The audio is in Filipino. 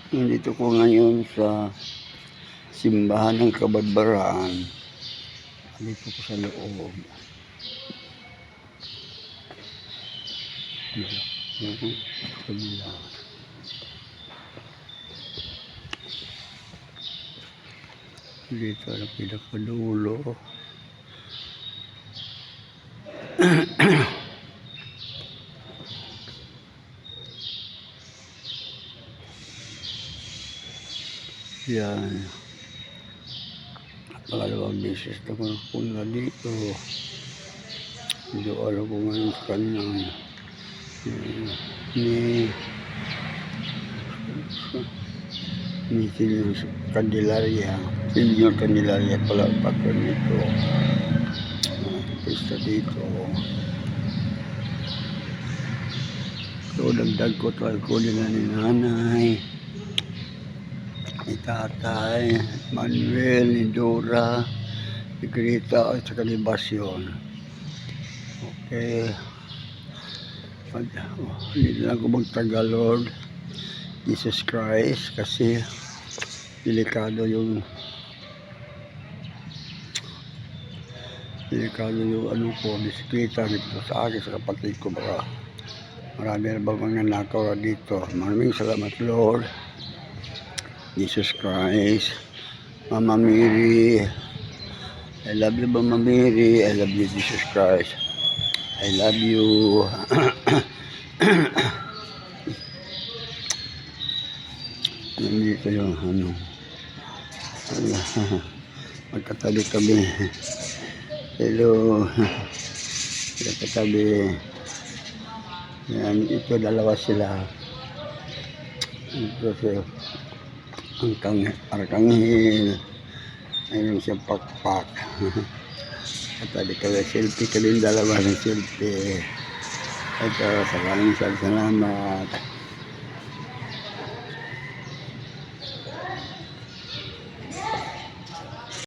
Nandito ko ngayon sa simbahan ng Kabadbaran. Dito ko sa loob. Dito ang pinakadulo. Yan. Pangalawang beses na ko napunta dito. Hindi ko alam kung anong kanyang ni Senior Candelaria. Senior Candelaria pala patron nito. Pista dito. So, dagdag ko din na ni nanay, ni tatay, Manuel, ni Dora, ni Grita, at saka ni Basyon. Okay. Hindi lang ko magtagalog, Jesus Christ, kasi delikado yung ano ko, bisikleta dito sa akin, sa kapatid ko. Baka marami na ba mga nakaw dito. Maraming salamat, Lord. Jesus Christ, Mama Mary, I love you, Mama Mary. I love you, Jesus Christ. I love you. Nandito yung ano. Magkatabi kami. Hello. Magkatabi. Yan, ito dalawa sila. Ito siya. Arkanghel. Ayun siya pakpak. Katabi kami. Selfie kami dalawa ng selfie. Ito, salamat.